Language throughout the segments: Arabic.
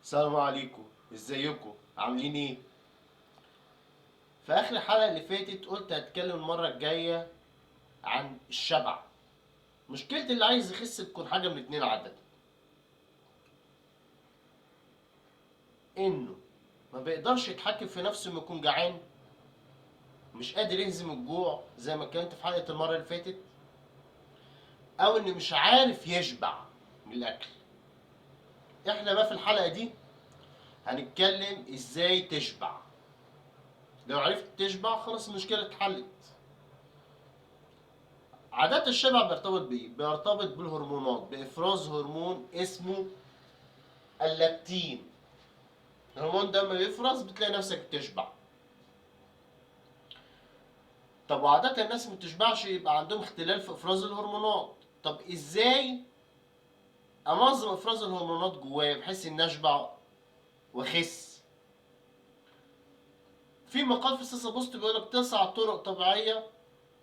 السلام عليكم، ازيكم؟ عاملين ايه؟ في اخر الحلقة اللي فاتت قلت هتكلم المرة الجاية عن الشبع. مشكلة اللي عايز يخس تكون حاجة من اتنين عادة: انه ما بيقدرش يتحكم في نفسه لما يكون جعان، مش قادر يهزم الجوع زي ما اتكلمت في حلقة المرة اللي فاتت، او انه مش عارف يشبع من الاكل. احنا بقى في الحلقة دي هنتكلم ازاي تشبع. لو عرفت تشبع خلاص المشكلة اتحلت. عادات الشبع بيرتبط بإيه؟ بيرتبط بالهرمونات، بإفراز هرمون اسمه اللاكتين. الهرمون ده لما بيفرز بتلاقي نفسك بتشبع. طب وعادة الناس ما بتشبعش يبقى عندهم اختلال في إفراز الهرمونات. طب إزاي أنظم إفراز الهرمونات جوايا بحيث إني أشبع وأخس؟ في مقال في سياسة بوست بيقول لك 9 طرق طبيعية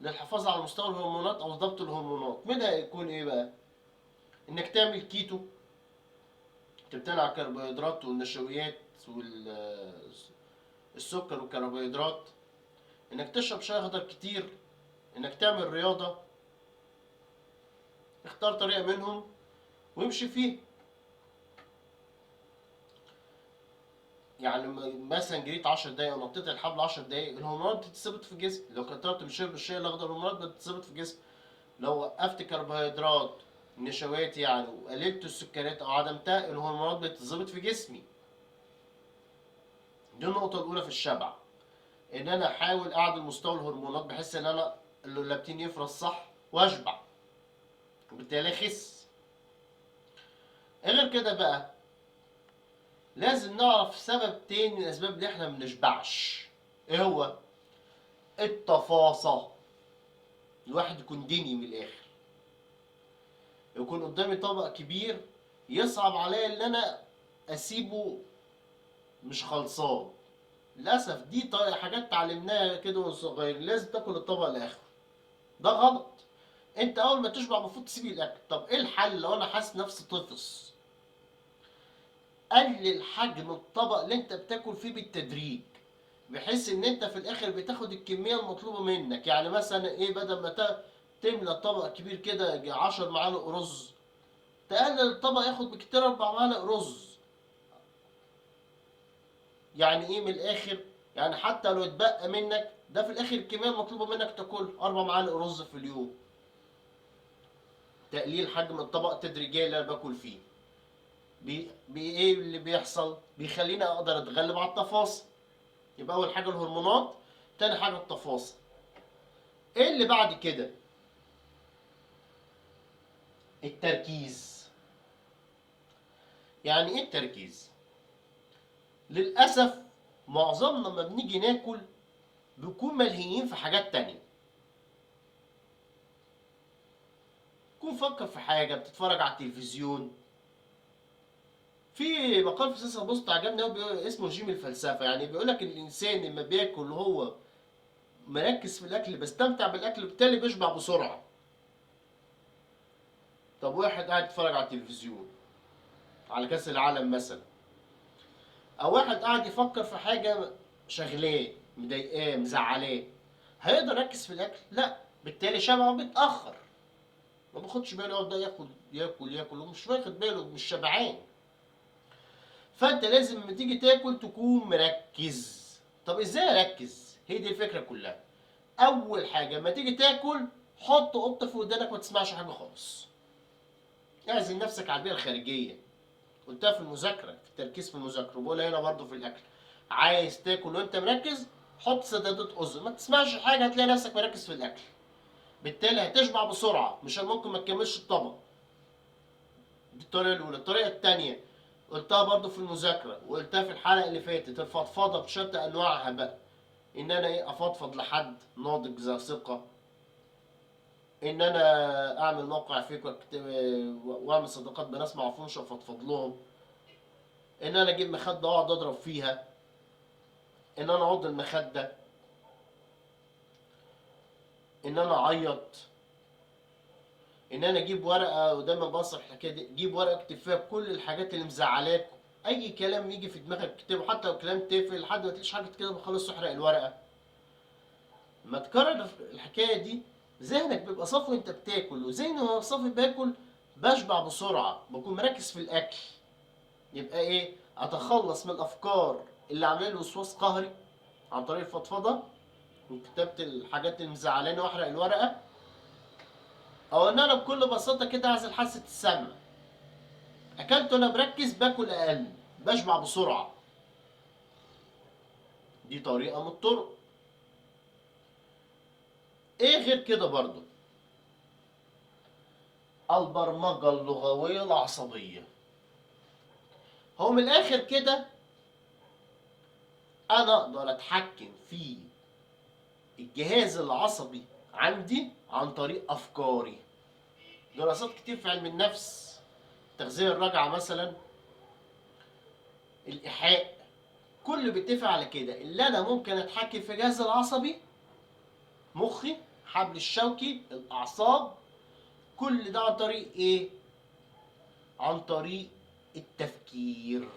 للحفاظ على مستوى الهرمونات أو ضبط الهرمونات. منها يكون إيه بقى؟ إنك تعمل كيتو، تمتنع عن الكربوهيدرات والنشويات والسكر والكربوهيدرات، انك تشرب شاي اخضر كتير، انك تعمل رياضة. اختار طريقة منهم وامشي فيه. يعني مثلا جريت 10 دقايق ونطيت الحبل 10 دقايق، الهرمونات بتتثبت في الجسم. لو كترت من شرب الشاي الاخضر الهرمونات بتتثبت في الجسم. لو وقفت كربوهيدرات نشويات يعني وقللت السكريات او عدمتها، الهرمونات بتتظبط في جسمي. دي النقطة الأولى في الشبع، إن أنا أحاول أعدل مستوى الهرمونات بحيث إن أنا اللابتين يفرز صح وأشبع، وبالتالي أخس. غير كده بقى لازم نعرف سبب تاني من الأسباب اللي إحنا منشبعش. إيه هو؟ التفاصيل. الواحد يكون ديني من الآخر، يكون قدامي طبق كبير يصعب عليا إن أنا أسيبه مش خلصان. للأسف دي حاجات اتعلمناها كده وأنا صغير، لازم تاكل الطبق لآخره. ده غلط. انت اول ما تشبع المفروض تسيب الاكل. طب ايه الحل لو انا حاسس نفسي طفس؟ قلل حجم الطبق اللي انت بتاكل فيه بالتدريج، بحيث ان انت في الاخر بتاخد الكميه المطلوبه منك. يعني مثلا ايه، بدل ما تملى طبق كبير كده 10 معالق رز، تقلل الطبق ياخد بكتير 4 معالق رز. يعني ايه من الاخر؟ يعني حتى لو اتبقى منك ده في الاخر الكميه المطلوبه منك تاكل 4 معالق رز في اليوم. تقليل حجم الطبق تدريجيا اللي انا باكل فيه ايه اللي بيحصل؟ بيخليني اقدر اتغلب على التفاصيل. يبقى اول حاجه الهرمونات، تاني حاجه التفاصيل. ايه اللي بعد كده؟ التركيز. يعني ايه التركيز؟ للاسف معظمنا لما بنيجي ناكل بنكون ملهيين في حاجات تانية. تكون فكر في حاجه، بتتفرج على التلفزيون. في مقال في سياسة بوست عجبني قوي اسمه رجيم الفلسفه. يعني بيقول لك الانسان لما بياكل وهو مركز في الاكل بيستمتع بالاكل، بالتالي بيشبع بسرعه. طب واحد قاعد يتفرج على التلفزيون على كأس العالم مثلا، او واحد قاعد يفكر في حاجة شغلاه مضايقاه مزعلاه، هيقدر يركز في الاكل؟ لا، بالتالي شبعه بيتاخر. ما بياخدش باله، يقعد ده ياكل ياكل ياكل ومش واخد باله، مش شبعان. فانت لازم لما تيجي تاكل تكون مركز. طب ازاي اركز؟ هي دي الفكرة كلها. اول حاجة لما تيجي تاكل حط قطة في ودانك، ما تسمعش حاجة خالص. اعزل نفسك على البيئة الخارجية. قلتها في المذاكرة، في التركيز في المذاكرة، وبقولها هنا برضو في الأكل. عايز تاكل وأنت مركز، حط سدادات أذن، ما تسمعش حاجة، هتلاقي نفسك مركز في الأكل. بالتالي هتشبع بسرعة، مش ممكن ما تكملش الطبق. دي الطريقة الأولى. الطريقة التانية قلتها برضو في المذاكرة وقلتها في الحلقة اللي فاتت: الفضفضة بشتى أنواعها بقى. إن أنا إيه، أفضفض لحد ناضج ذا ثقة، إن أنا أعمل موقع فيك وأعمل صداقات بناس ما أعرفهمش وأفضفض لهم، ان انا اجيب مخده واقعد اضرب فيها، ان انا اعض المخده، ان انا اعيط، ان انا اجيب ورقه. ودايما بنصح الحكايه دي: جيب ورقه اكتب فيها كل الحاجات اللي مزعلاك اي كلام يجي في دماغك اكتبه، حتى لو كلام تافه، لحد ما تلاقيش حاجه كده خلاص تحرق الورقه. لما تكرر الحكايه دي ذهنك بيبقى صافي وانت بتاكل، وذهني وهو صافي باكل بشبع بسرعه، بكون مركز في الاكل. يبقى ايه؟ اتخلص من الافكار اللي عامله لي وسواس قهري عن طريق الفضفضه وكتابه الحاجات اللي مزعلاني واحرق الورقه، او ان انا بكل بساطه كده اعزل حاسه السمع. اكلت وانا مركز باكل اقل، بشبع بسرعه. دي طريقه من الطرق. ايه غير كده برضو؟ البرمجه اللغويه العصبيه. هو من الاخر كده انا اقدر اتحكم في الجهاز العصبي عندي عن طريق افكاري. دراسات كتير في علم النفس، التغذيه الراجعه مثلا، الايحاء، كله بيتفق على كده. اللي انا ممكن اتحكم في جهازي العصبي، مخي، حبل الشوكي، الاعصاب، كل ده عن طريق ايه؟ عن طريق التفكير.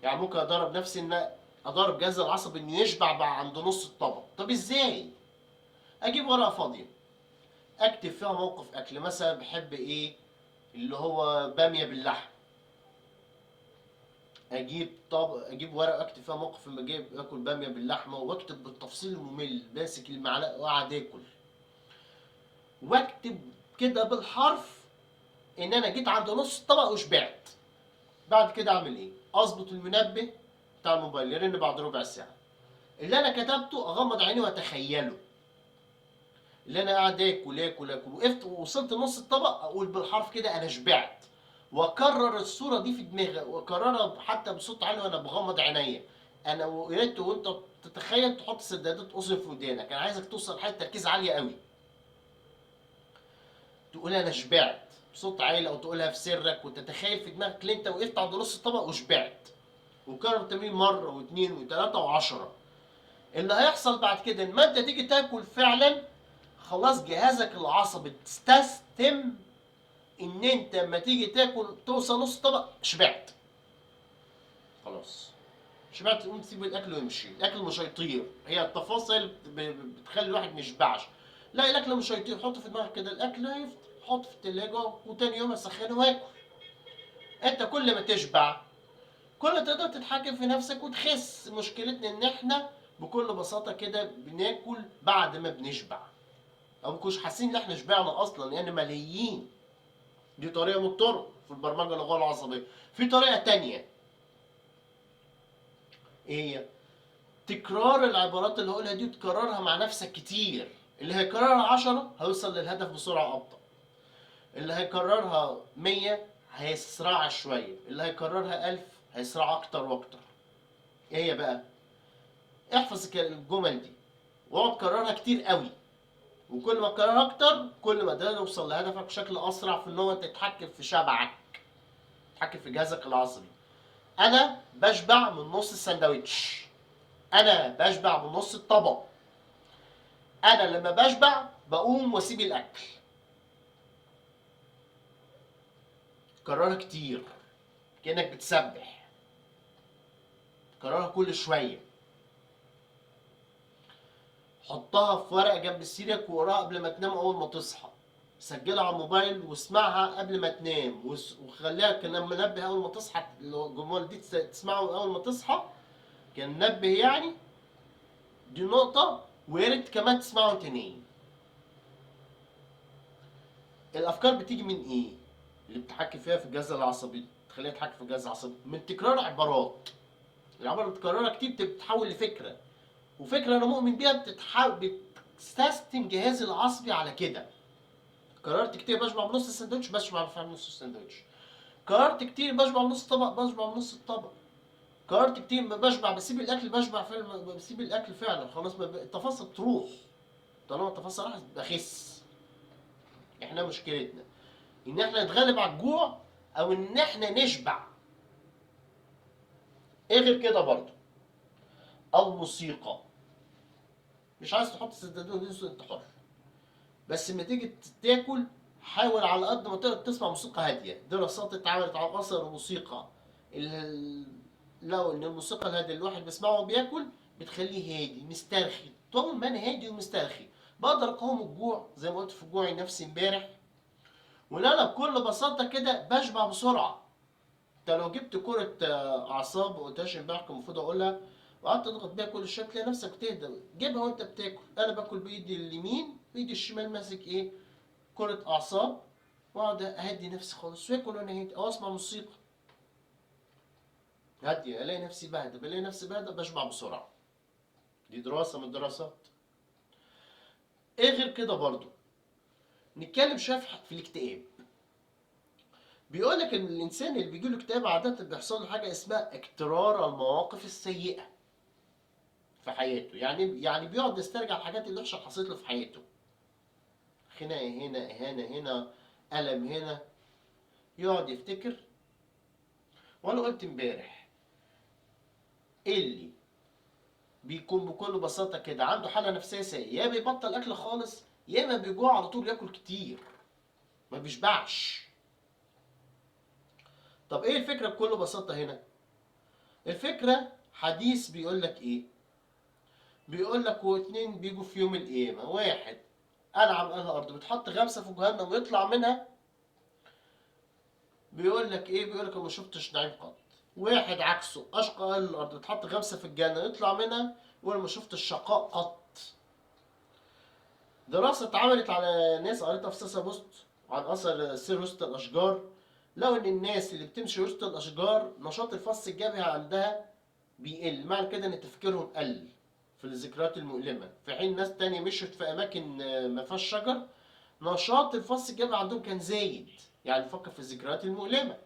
يعني ممكن ادرب نفسي ان ادرب جهازي العصبي انه يشبع بقى عند نص الطبق. طب ازاي؟ اجيب ورقه فاضيه اكتب فيها موقف اكل، مثلا بحب ايه؟ اللي هو باميه باللحم. اجيب ورقه اكتب فيها موقف لما اجيب اكل باميه باللحمه، واكتب بالتفصيل الممل، ماسك المعلقه وقاعد اكل، واكتب كده بالحرف ان انا جيت عند نص الطبق وشبعت. بعد كده اعمل ايه؟ اظبط المنبه بتاع الموبايل يرن بعد ربع ساعه. اللي انا كتبته اغمض عيني واتخيله. اللي انا قاعد اكل اكل اكل، وقفت ووصلت نص الطبق، اقول بالحرف كده انا شبعت، واكرر الصوره دي في دماغي، واكررها حتى بصوت عالي وانا بغمض عينيا. انا يا ريت وانت تتخيل تحط سدادات اذن في ودانك. انا عايزك توصل لحاله تركيز عاليه قوي، تقول انا شبعت بصوت عالي، او تقولها في سرك وتتخيل في دماغك ان انت وقفت عند نص الطبق وشبعت. وكرر التمرين مره واثنين وثلاثه وعشرة. اللي هيحصل بعد كده ان ما انت تيجي تاكل فعلا، خلاص جهازك العصبي تستسلم ان انت لما تيجي تاكل توصل نص طبق شبعت. خلاص شبعت، تقوم تسيب الاكل ويمشي. الاكل مش هيطير، هي التفاصيل بتخلي الواحد ما يشبعش. لا، الاكل مش هيطير. حط في دماغك كده الاكل هيفضل، حط في التلاجة وتاني يوم اسخنه واكل. انت كل ما تشبع كل ما تقدر تتحكم في نفسك وتخس. مشكلتنا ان احنا بكل بساطه كده بناكل بعد ما بنشبع، او مكناش حاسين ان احنا شبعنا اصلا، يعني مليين. دي طريقه من الطرق في البرمجه اللغويه العصبيه. في طريقه تانية، ايه هي؟ تكرار العبارات اللي هقولها دي وتكررها مع نفسك كتير. اللي هيكررها 10 هيوصل للهدف بسرعه ابطأ. اللي هيكررها 100 هيسرع شويه. اللي هيكررها 1000 هيسرع اكتر واكتر. ايه هي بقى؟ احفظ الجمل دي واقعد كررها كتير قوي. وكل ما تكررها اكتر كل ما ده يوصل لهدفك بشكل اسرع، في ان هو تتحكم في شبعك، تتحكم في جهازك العصبي. انا بشبع من نص الساندوتش. انا بشبع من نص الطبق. انا لما بشبع بقوم واسيب الاكل. كررها كتير كانك بتسبح. كررها كل شويه. حطها في ورقه جنب سريرك واقراها قبل ما تنام اول ما تصحى. سجلها على الموبايل واسمعها قبل ما تنام، وخليها كمنبه اول ما تصحى. الجمل دي تسمعه اول ما تصحى كمنبه يعني. دي نقطة. ويا ريت كمان تسمعه وانت نايم. الافكار بتيجي من ايه؟ اللي بتحكي فيها في الجهاز العصبي، تخليها تحكي في الجهاز العصبي من تكرار عبارات. العبارة اللي بتكررها كتير بتتحول لفكرة، وفكرة انا مؤمن بيها بتستسلم جهازي العصبي على كده. قررت كتير بشبع بنص السندوتش، بشبع فعلا نص السندوتش. قررت كتير بشبع بنص الطبق، بشبع بنص الطبق. قررت كتير ما بشبع بسيب الاكل، بشبع فعلا بسيب الاكل فعلا. خلاص التفاصيل تروح. طالما التفاصيل راحت بخس. احنا مشكلتنا ان احنا نتغلب على الجوع او ان احنا نشبع. ايه غير كده برضه؟ الموسيقى. مش عايز تحط سدادون دي انت حر، بس لما تيجي تاكل حاول على قد ما تقدر تسمع موسيقى هاديه. دراسات اتعملت على اثر الموسيقى لو ان الموسيقى الهاديه اللي الواحد بيسمعه وهو بياكل بتخليه هادي مسترخي. طول ما انا هادي ومسترخي بقدر اقاوم الجوع زي ما قلت في جوعي نفسي امبارح. وان انا بكل بساطه كده بشبع بسرعه. انت لو جبت كرة اعصاب وقلت لهاش امبارح كان المفروض اقولها وقعدت تضغط بيها كل شويه تلاقي نفسك بتهدى. جيبها وانت بتاكل. انا باكل بايدي اليمين بايدي الشمال ماسك ايه؟ كرة اعصاب. واقعد اهدي نفسي خالص واكل وانا هادي او اسمع موسيقى هاديه الاقي نفسي بهدى. بلاقي نفسي بهدى بشبع بسرعه. دي دراسه من الدراسات. ايه غير كده برضو؟ نتكلم شويه في الاكتئاب. بيقول لك ان الانسان اللي بيجي له اكتئاب عاده بيحصل له حاجه اسمها اكترار المواقف السيئه في حياته. يعني بيقعد يسترجع الحاجات اللي وحشه اللي حصلت له في حياته. خناقه هنا، اهانه هنا، الم هنا. يقعد يفتكر. وانا قلت امبارح اللي بيكون بكل بساطه كده عنده حاله نفسيه سيئه يا بيبطل اكل خالص يا اما بيجوع على طول ياكل كتير ما بيشبعش. طب ايه الفكره بكل بساطه هنا؟ الفكره حديث بيقول لك ايه؟ بيقول لك واتنين بيجوا في يوم القيامه. واحد انعم اهل الارض بتحط غمسه في جهنم ويطلع منها. بيقول لك ايه؟ بيقول لك ما شفتش نعيم قط. واحد عكسه اشقى اهل الارض بتحط غمسه في الجنه يطلع منها ويقول ما شفتش شقاء قط. دراسه اتعملت على ناس قريتها في ساسا بوست عن اثر سير وسط الاشجار. لو ان الناس اللي بتمشي وسط الاشجار نشاط الفص الجبهي عندها بيقل. معنى كده ان تفكيرهم قل في الذكريات المؤلمه. في حين ناس تانية مشيت في اماكن ما فيهاش شجر نشاط الفص الجبهي عندهم كان زايد. يعني فكر في الذكريات المؤلمه.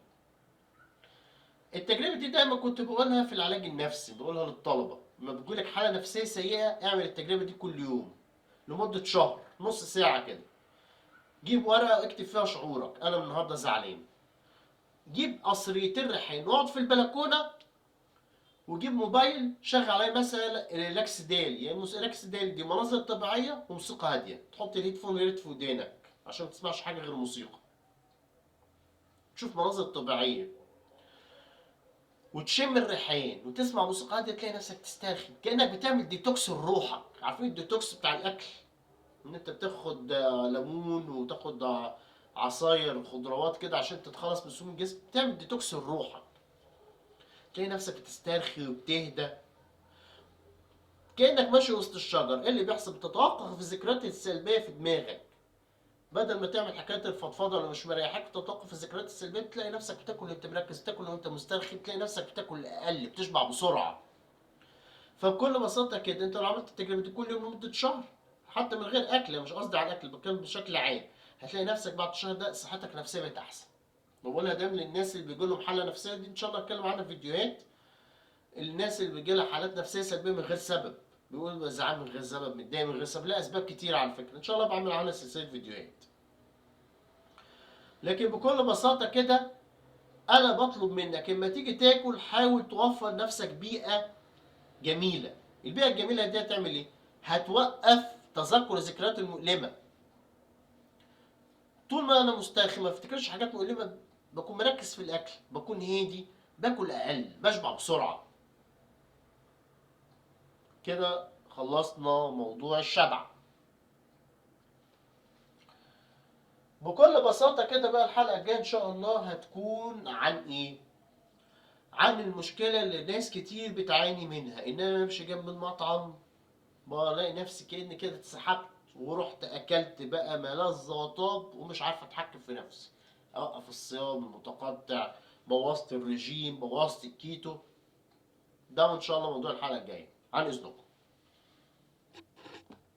التجربه دي دايما كنت بقولها في العلاج النفسي. بقولها للطلبه لما بتجيلك حاله نفسيه سيئه اعمل التجربه دي كل يوم لمده شهر نص ساعه كده. جيب ورقه اكتب فيها شعورك. انا النهارده زعلان. جيب قصريتين ريحان واقعد في البلكونه وجيب موبايل شغل عليه مثلا ريلاكس ديل. يعني ريلاكس ديل دي مناظر طبيعيه وموسيقى هاديه. تحط الهيدفون ريت في ودانك عشان ما تسمعش حاجه غير موسيقى. تشوف مناظر طبيعيه وتشم الريحان وتسمع موسيقى هاديه تلاقي نفسك تسترخي كانك بتعمل ديتوكس لروحك. عارفين الديتوكس بتاع الاكل؟ ان انت بتاخد ليمون وتاخد عصاير وخضروات كده عشان تتخلص من سموم الجسم. بتعمل ديتوكس لروحك. تلاقي نفسك بتسترخي وبتهدى كانك ماشي وسط الشجر. ايه اللي بيحصل؟ بتتوقف في الذكريات السلبيه في دماغك. بدل ما تعمل حكايه الفضفضه اللي مش مريحاك تتوقف في الذكريات السلبيه. تلاقي نفسك بتاكل وانت مركز. تاكل وانت مسترخي. تلاقي نفسك بتاكل اقل بتشبع بسرعه. فبكل بساطه كده انت لو عملت التجربه دي كل يوم لمده شهر حتى من غير اكل. مش قصدي على الاكل بتكلم بشكل عام. هتلاقي نفسك بعد الشهر ده صحتك النفسيه بقت احسن. بقولها دايما للناس اللي بيجي لهم حاله نفسيه. دي ان شاء الله هتكلم عنها في فيديوهات. الناس اللي بيجي لها حالات نفسيه سلبيه من غير سبب. بيقول زعلان من غير سبب متضايق من غير سبب. لا اسباب كتير على فكره. ان شاء الله بعمل عنها سلسله فيديوهات. لكن بكل بساطه كده انا بطلب منك اما تيجي تاكل حاول توفر نفسك بيئه جميله. البيئه الجميله دي هتعمل ايه؟ هتوقف تذكر الذكريات المؤلمه. طول ما انا مسترخي ما افتكرش حاجات مؤلمه بكون مركز في الاكل بكون هادي باكل اقل بشبع بسرعه. كده خلصنا موضوع الشبع. بكل بساطة كده بقى الحلقة الجاية إن شاء الله هتكون عن إيه؟ عن المشكلة اللي ناس كتير بتعاني منها. إن أنا بمشي جنب المطعم بلاقي نفسي كأني كده اتسحبت ورحت أكلت بقى ما لذ وطاب ومش عارف أتحكم في نفسي. أوقف الصيام المتقطع. بوظت الرجيم. بوظت الكيتو. ده إن شاء الله موضوع الحلقة الجاية. عن إذنكم.